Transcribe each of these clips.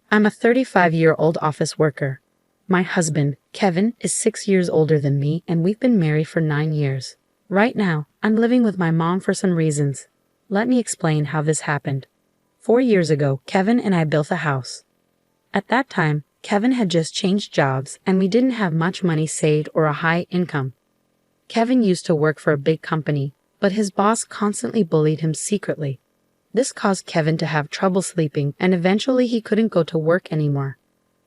I'm a 35-year-old office worker. My husband, Kevin, is 6 years older than me, and we've been married for 9 years. Right now, I'm living with my mom for some reasons. Let me explain how this happened. 4 years ago, Kevin and I built a house. At that time, Kevin had just changed jobs, and we didn't have much money saved or a high income. Kevin used to work for a big company, but his boss constantly bullied him secretly. This caused Kevin to have trouble sleeping, and eventually he couldn't go to work anymore.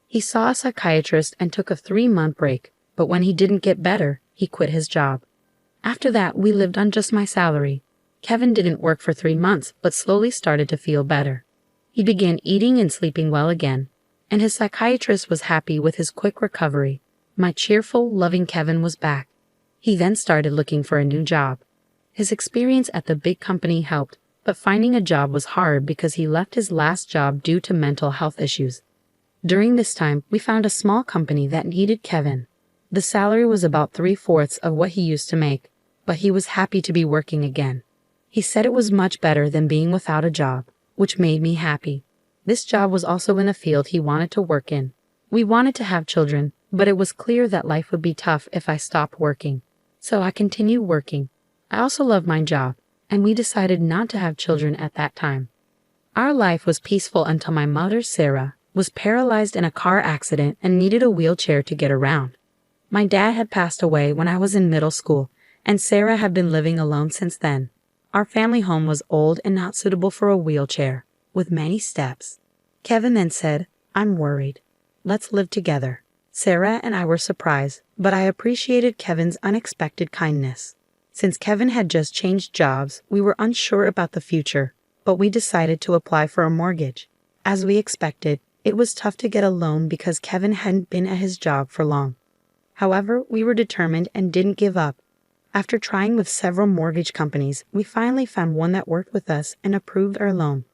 He saw a psychiatrist and took a 3-month break, but when he didn't get better, he quit his job. After that, we lived on just my salary. Kevin didn't work for 3 months, but slowly started to feel better. He began eating and sleeping well again, and his psychiatrist was happy with his quick recovery. My cheerful, loving Kevin was back. He then started looking for a new job. His experience at the big company helped, but finding a job was hard because he left his last job due to mental health issues. During this time, we found a small company that needed Kevin. The salary was about 3/4 of what he used to make, but he was happy to be working again. He said it was much better than being without a job, which made me happy. This job was also in a field he wanted to work in. We wanted to have children, but it was clear that life would be tough if I stopped working. So I continued working. I also loved my job, and we decided not to have children at that time. Our life was peaceful until my mother, Sarah, was paralyzed in a car accident and needed a wheelchair to get around. My dad had passed away when I was in middle school, and Sarah had been living alone since then. Our family home was old and not suitable for a wheelchair, with many steps. Kevin then said, "I'm worried. Let's live together." Sarah and I were surprised, but I appreciated Kevin's unexpected kindness. Since Kevin had just changed jobs, we were unsure about the future, but we decided to apply for a mortgage. As we expected, it was tough to get a loan because Kevin hadn't been at his job for long. However, we were determined and didn't give up. After trying with several mortgage companies, we finally found one that worked with us and approved our loan.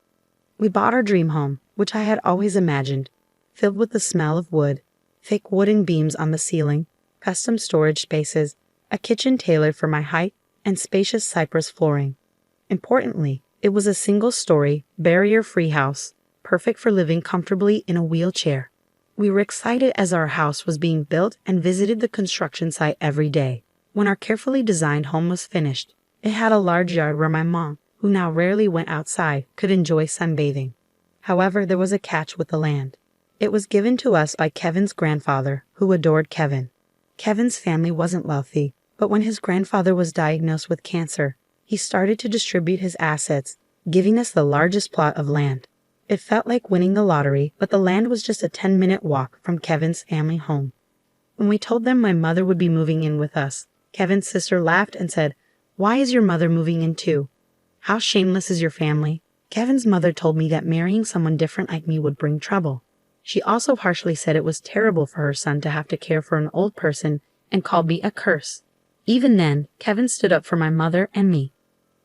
We bought our dream home, which I had always imagined, filled with the smell of wood, thick wooden beams on the ceiling, custom storage spaces, a kitchen tailored for my height, and spacious cypress flooring. Importantly, it was a single-story, barrier-free house, perfect for living comfortably in a wheelchair. We were excited as our house was being built and visited the construction site every day. When our carefully designed home was finished, it had a large yard where my mom, who now rarely went outside, could enjoy sunbathing. However, there was a catch with the land. It was given to us by Kevin's grandfather, who adored Kevin. Kevin's family wasn't wealthy, but when his grandfather was diagnosed with cancer, he started to distribute his assets, giving us the largest plot of land. It felt like winning the lottery, but the land was just a 10-minute walk from Kevin's family home. When we told them my mother would be moving in with us, Kevin's sister laughed and said, "Why is your mother moving in too? How shameless is your family?" Kevin's mother told me that marrying someone different like me would bring trouble. She also harshly said it was terrible for her son to have to care for an old person and called me a curse. Even then, Kevin stood up for my mother and me.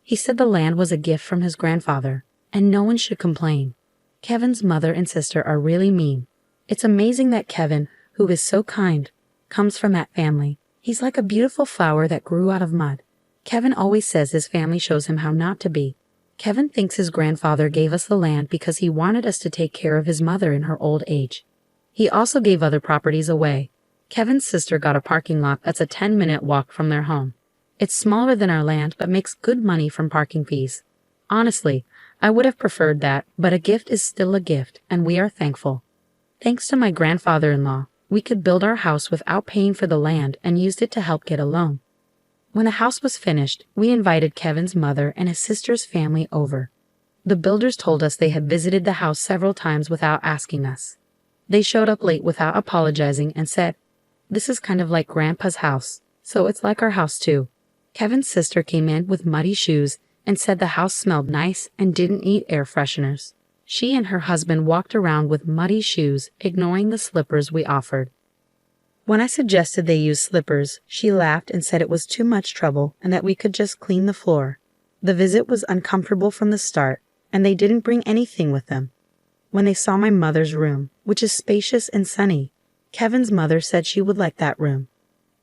He said the land was a gift from his grandfather, and no one should complain. Kevin's mother and sister are really mean. It's amazing that Kevin, who is so kind, comes from that family. He's like a beautiful flower that grew out of mud. Kevin always says his family shows him how not to be. Kevin thinks his grandfather gave us the land because he wanted us to take care of his mother in her old age. He also gave other properties away. Kevin's sister got a parking lot that's a 10-minute walk from their home. It's smaller than our land but makes good money from parking fees. Honestly, I would have preferred that, but a gift is still a gift, and we are thankful. Thanks to my grandfather-in-law, we could build our house without paying for the land and used it to help get a loan. When the house was finished, we invited Kevin's mother and his sister's family over. The builders told us they had visited the house several times without asking us. They showed up late without apologizing and said, "This is kind of like Grandpa's house, so it's like our house too." Kevin's sister came in with muddy shoes and said the house smelled nice and didn't need air fresheners. She and her husband walked around with muddy shoes, ignoring the slippers we offered. When I suggested they use slippers, she laughed and said it was too much trouble and that we could just clean the floor. The visit was uncomfortable from the start, and they didn't bring anything with them. When they saw my mother's room, which is spacious and sunny, Kevin's mother said she would like that room.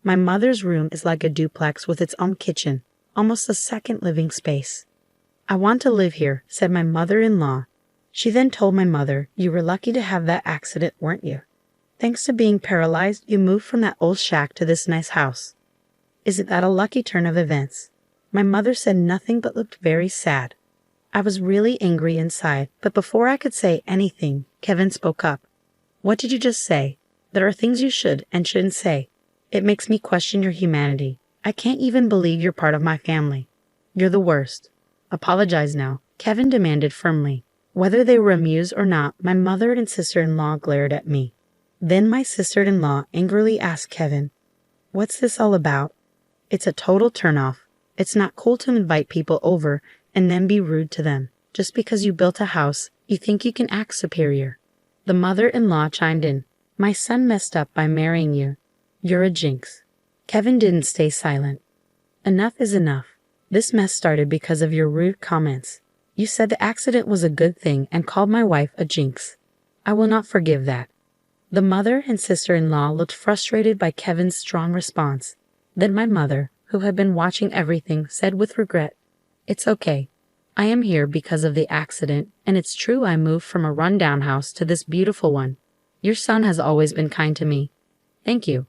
My mother's room is like a duplex with its own kitchen, almost a second living space. "I want to live here," said my mother-in-law. She then told my mother, "You were lucky to have that accident, weren't you? Thanks to being paralyzed, you moved from that old shack to this nice house. Isn't that a lucky turn of events?" My mother said nothing but looked very sad. I was really angry inside, but before I could say anything, Kevin spoke up. "What did you just say? There are things you should and shouldn't say. It makes me question your humanity. I can't even believe you're part of my family. You're the worst. Apologize now," Kevin demanded firmly. Whether they were amused or not, my mother and sister-in-law glared at me. Then my sister-in-law angrily asked Kevin, "What's this all about?" "It's a total turnoff. It's not cool to invite people over and then be rude to them. Just because you built a house, you think you can act superior." The mother-in-law chimed in, "My son messed up by marrying you. You're a jinx." Kevin didn't stay silent. "Enough is enough. This mess started because of your rude comments. You said the accident was a good thing and called my wife a jinx. I will not forgive that." The mother and sister-in-law looked frustrated by Kevin's strong response. Then my mother, who had been watching everything, said with regret, "It's okay. I am here because of the accident, and it's true I moved from a rundown house to this beautiful one. Your son has always been kind to me. Thank you."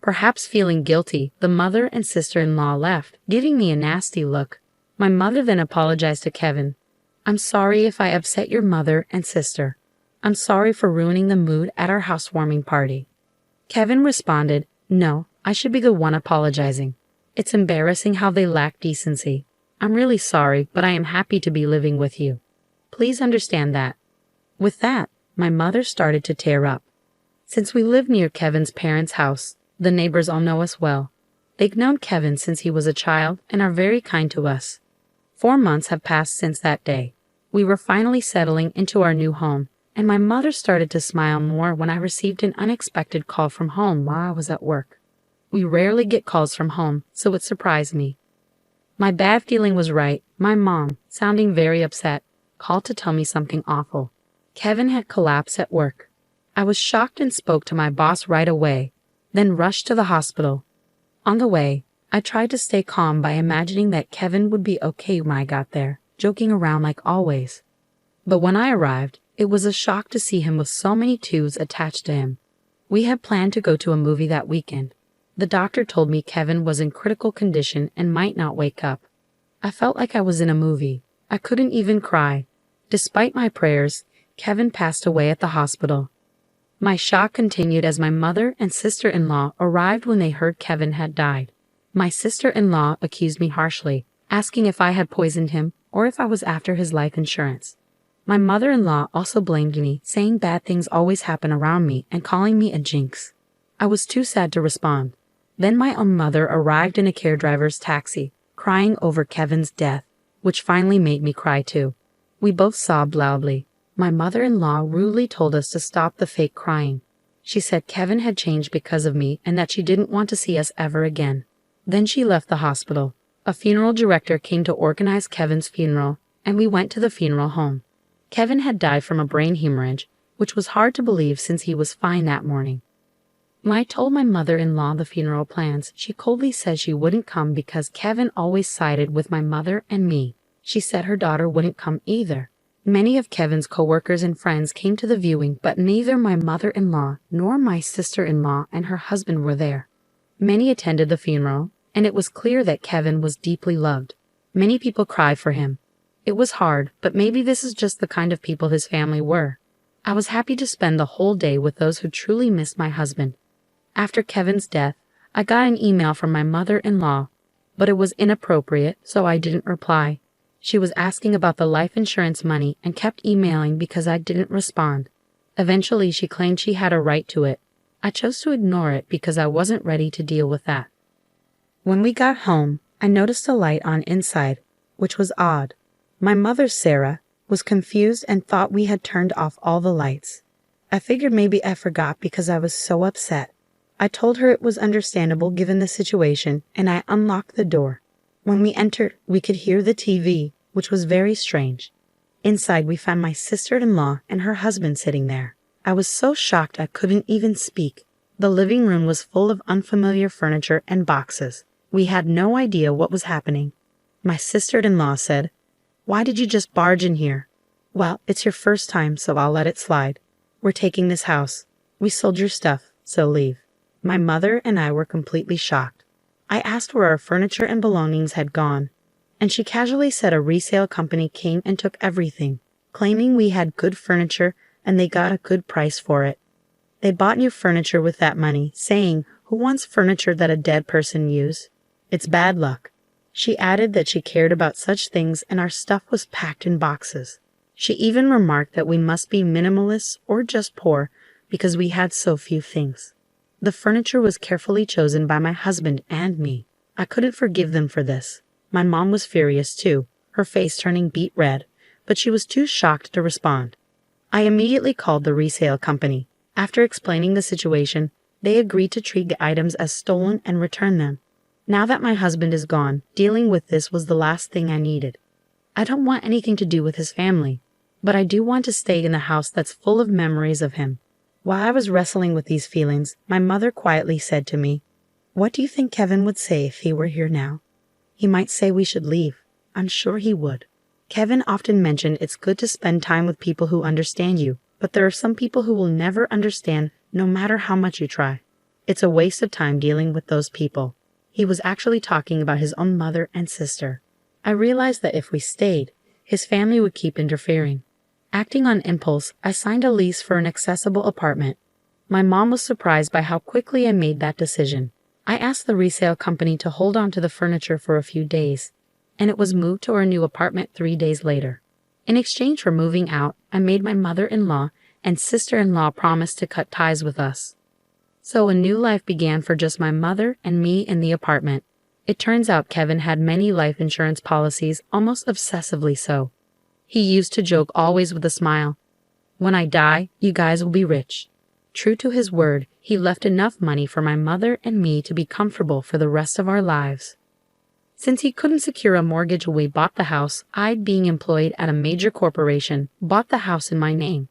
Perhaps feeling guilty, the mother and sister-in-law left, giving me a nasty look. My mother then apologized to Kevin. "I'm sorry if I upset your mother and sister. I'm sorry for ruining the mood at our housewarming party." Kevin responded, "No, I should be the one apologizing. It's embarrassing how they lack decency. I'm really sorry, but I am happy to be living with you. Please understand that." With that, my mother started to tear up. Since we live near Kevin's parents' house, the neighbors all know us well. They've known Kevin since he was a child and are very kind to us. 4 months have passed since that day. We were finally settling into our new home, and my mother started to smile more when I received an unexpected call from home while I was at work. We rarely get calls from home, so it surprised me. My bad feeling was right. My mom, sounding very upset, called to tell me something awful. Kevin had collapsed at work. I was shocked and spoke to my boss right away, then rushed to the hospital. On the way, I tried to stay calm by imagining that Kevin would be okay when I got there, joking around like always. But when I arrived, it was a shock to see him with so many tubes attached to him. We had planned to go to a movie that weekend. The doctor told me Kevin was in critical condition and might not wake up. I felt like I was in a movie. I couldn't even cry. Despite my prayers, Kevin passed away at the hospital. My shock continued as my mother and sister-in-law arrived when they heard Kevin had died. My sister-in-law accused me harshly, asking if I had poisoned him or if I was after his life insurance. My mother-in-law also blamed me, saying bad things always happen around me and calling me a jinx. I was too sad to respond. Then my own mother arrived in a care driver's taxi, crying over Kevin's death, which finally made me cry too. We both sobbed loudly. My mother-in-law rudely told us to stop the fake crying. She said Kevin had changed because of me and that she didn't want to see us ever again. Then she left the hospital. A funeral director came to organize Kevin's funeral, and we went to the funeral home. Kevin had died from a brain hemorrhage, which was hard to believe since he was fine that morning. When I told my mother-in-law the funeral plans, she coldly said she wouldn't come because Kevin always sided with my mother and me. She said her daughter wouldn't come either. Many of Kevin's co-workers and friends came to the viewing, but neither my mother-in-law nor my sister-in-law and her husband were there. Many attended the funeral, and it was clear that Kevin was deeply loved. Many people cried for him. It was hard, but maybe this is just the kind of people his family were. I was happy to spend the whole day with those who truly missed my husband. After Kevin's death, I got an email from my mother-in-law, but it was inappropriate, so I didn't reply. She was asking about the life insurance money and kept emailing because I didn't respond. Eventually, she claimed she had a right to it. I chose to ignore it because I wasn't ready to deal with that. When we got home, I noticed a light on inside, which was odd. My mother, Sarah, was confused and thought we had turned off all the lights. I figured maybe I forgot because I was so upset. I told her it was understandable given the situation, and I unlocked the door. When we entered, we could hear the TV, which was very strange. Inside, we found my sister-in-law and her husband sitting there. I was so shocked I couldn't even speak. The living room was full of unfamiliar furniture and boxes. We had no idea what was happening. My sister-in-law said, "Why did you just barge in here?" Well, it's your first time, so I'll let it slide. We're taking this house. We sold your stuff, so leave. My mother and I were completely shocked. I asked where our furniture and belongings had gone, and she casually said a resale company came and took everything, claiming we had good furniture and they got a good price for it. They bought new furniture with that money, saying, "Who wants furniture that a dead person used? It's bad luck." She added that she cared about such things and our stuff was packed in boxes. She even remarked that we must be minimalists or just poor because we had so few things. The furniture was carefully chosen by my husband and me. I couldn't forgive them for this. My mom was furious too, her face turning beet red, but she was too shocked to respond. I immediately called the resale company. After explaining the situation, they agreed to treat the items as stolen and return them. Now that my husband is gone, dealing with this was the last thing I needed. I don't want anything to do with his family, but I do want to stay in the house that's full of memories of him. While I was wrestling with these feelings, my mother quietly said to me, "What do you think Kevin would say if he were here now?" "He might say we should leave. I'm sure he would." Kevin often mentioned it's good to spend time with people who understand you, but there are some people who will never understand no matter how much you try. It's a waste of time dealing with those people. He was actually talking about his own mother and sister. I realized that if we stayed, his family would keep interfering. Acting on impulse, I signed a lease for an accessible apartment. My mom was surprised by how quickly I made that decision. I asked the resale company to hold on to the furniture for a few days, and it was moved to our new apartment 3 days later. In exchange for moving out, I made my mother-in-law and sister-in-law promise to cut ties with us. So a new life began for just my mother and me in the apartment. It turns out Kevin had many life insurance policies, almost obsessively so. He used to joke always with a smile, "When I die, you guys will be rich." True to his word, he left enough money for my mother and me to be comfortable for the rest of our lives. Since he couldn't secure a mortgage when we bought the house, I, being employed at a major corporation, bought the house in my name.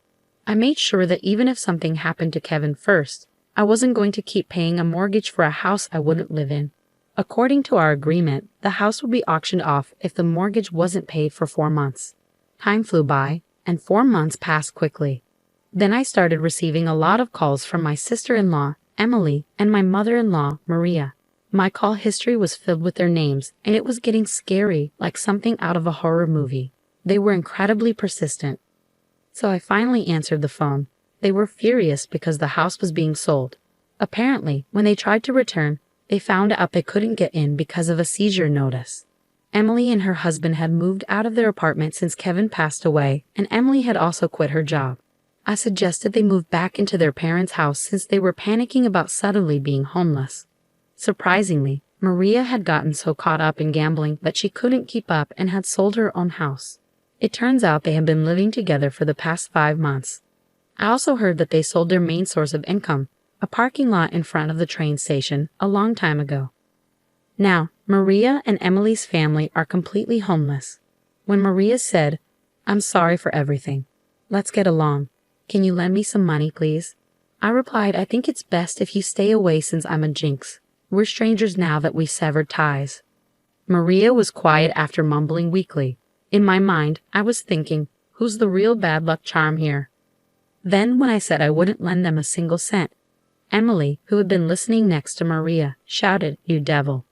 I made sure that even if something happened to Kevin first, I wasn't going to keep paying a mortgage for a house I wouldn't live in. According to our agreement, the house would be auctioned off if the mortgage wasn't paid for 4 months. Time flew by, and 4 months passed quickly. Then I started receiving a lot of calls from my sister-in-law, Emily, and my mother-in-law, Maria. My call history was filled with their names, and it was getting scary, like something out of a horror movie. They were incredibly persistent. So I finally answered the phone. They were furious because the house was being sold. Apparently, when they tried to return, they found out they couldn't get in because of a seizure notice. Emily and her husband had moved out of their apartment since Kevin passed away, and Emily had also quit her job. I suggested they move back into their parents' house since they were panicking about suddenly being homeless. Surprisingly, Maria had gotten so caught up in gambling that she couldn't keep up and had sold her own house. It turns out they had been living together for the past 5 months. I also heard that they sold their main source of income, a parking lot in front of the train station, a long time ago. Now, Maria and Emily's family are completely homeless. When Maria said, "I'm sorry for everything. Let's get along. Can you lend me some money, please?" I replied, "I think it's best if you stay away since I'm a jinx. We're strangers now that we've severed ties." Maria was quiet after mumbling weakly. In my mind, I was thinking, who's the real bad luck charm here? Then when I said I wouldn't lend them a single cent, Emily, who had been listening next to Maria, shouted, "You devil.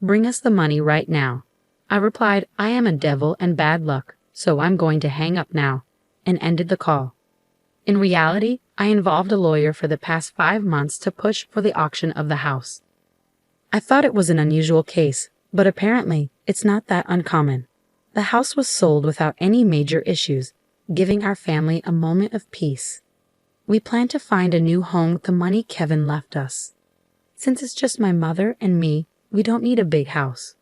Bring us the money right now." I replied, "I am a devil and bad luck, so I'm going to hang up now," and ended the call. In reality, I involved a lawyer for the past 5 months to push for the auction of the house. I thought it was an unusual case, but apparently it's not that uncommon. The house was sold without any major issues, giving our family a moment of peace. We plan to find a new home with the money Kevin left us. Since it's just my mother and me, we don't need a big house.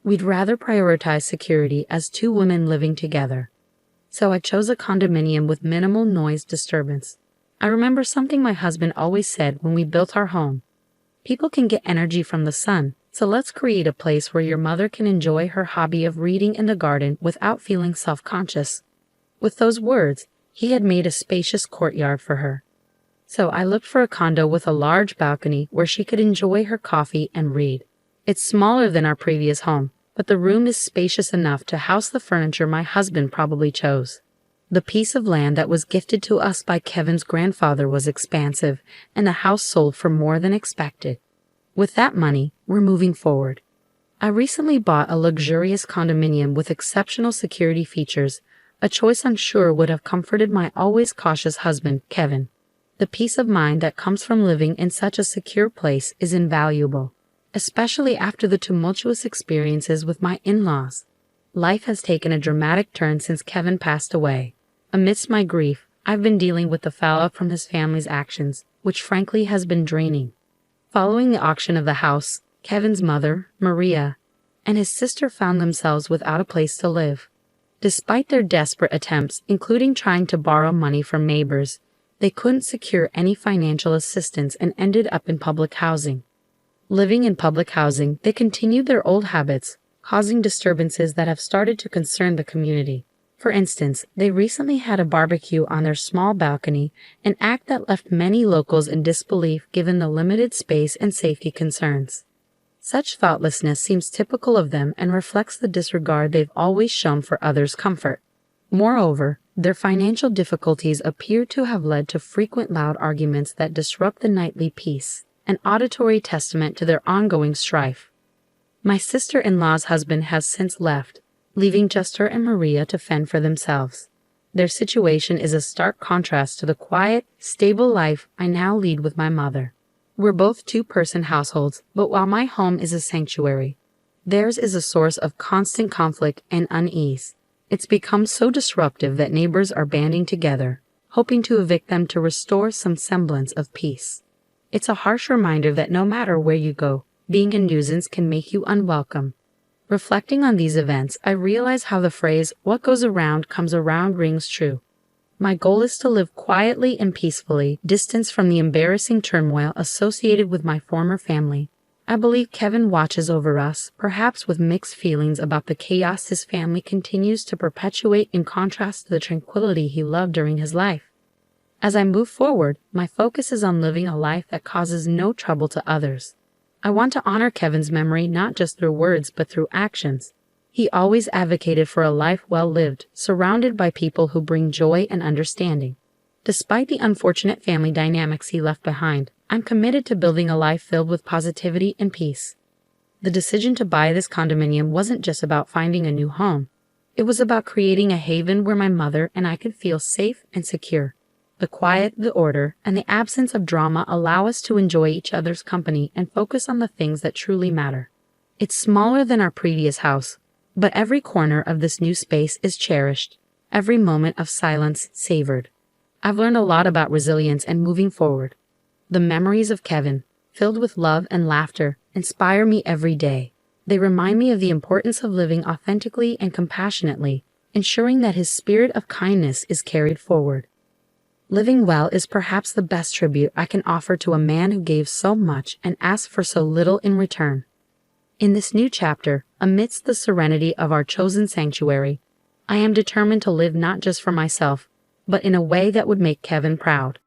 We'd rather prioritize security as 2 women living together. So I chose a condominium with minimal noise disturbance. I remember something my husband always said when we built our home. People can get energy from the sun, so let's create a place where your mother can enjoy her hobby of reading in the garden without feeling self-conscious. With those words, he had made a spacious courtyard for her. So I looked for a condo with a large balcony where she could enjoy her coffee and read. It's smaller than our previous home, but the room is spacious enough to house the furniture my husband probably chose. The piece of land that was gifted to us by Kevin's grandfather was expansive, and the house sold for more than expected. With that money, we're moving forward. I recently bought a luxurious condominium with exceptional security features, a choice I'm sure would have comforted my always cautious husband, Kevin. The peace of mind that comes from living in such a secure place is invaluable, especially after the tumultuous experiences with my in-laws. Life has taken a dramatic turn since Kevin passed away. Amidst my grief, I've been dealing with the fallout from his family's actions, which frankly has been draining. Following the auction of the house, Kevin's mother, Maria, and his sister found themselves without a place to live. Despite their desperate attempts, including trying to borrow money from neighbors, they couldn't secure any financial assistance and ended up in public housing. Living in public housing, they continued their old habits, causing disturbances that have started to concern the community. For instance, they recently had a barbecue on their small balcony, an act that left many locals in disbelief given the limited space and safety concerns. Such thoughtlessness seems typical of them and reflects the disregard they've always shown for others' comfort. Moreover, their financial difficulties appear to have led to frequent loud arguments that disrupt the nightly peace, an auditory testament to their ongoing strife. My sister-in-law's husband has since left, leaving just her and Maria to fend for themselves. Their situation is a stark contrast to the quiet, stable life I now lead with my mother. We're both two-person households, but while my home is a sanctuary, theirs is a source of constant conflict and unease. It's become so disruptive that neighbors are banding together, hoping to evict them to restore some semblance of peace. It's a harsh reminder that no matter where you go, being a nuisance can make you unwelcome. Reflecting on these events, I realize how the phrase, "what goes around comes around," rings true. My goal is to live quietly and peacefully, distanced from the embarrassing turmoil associated with my former family. I believe Kevin watches over us, perhaps with mixed feelings about the chaos his family continues to perpetuate in contrast to the tranquility he loved during his life. As I move forward, my focus is on living a life that causes no trouble to others. I want to honor Kevin's memory not just through words but through actions. He always advocated for a life well lived, surrounded by people who bring joy and understanding. Despite the unfortunate family dynamics he left behind, I'm committed to building a life filled with positivity and peace. The decision to buy this condominium wasn't just about finding a new home. It was about creating a haven where my mother and I could feel safe and secure. The quiet, the order, and the absence of drama allow us to enjoy each other's company and focus on the things that truly matter. It's smaller than our previous house, but every corner of this new space is cherished, every moment of silence savored. I've learned a lot about resilience and moving forward. The memories of Kevin, filled with love and laughter, inspire me every day. They remind me of the importance of living authentically and compassionately, ensuring that his spirit of kindness is carried forward. Living well is perhaps the best tribute I can offer to a man who gave so much and asked for so little in return. In this new chapter, amidst the serenity of our chosen sanctuary, I am determined to live not just for myself, but in a way that would make Kevin proud.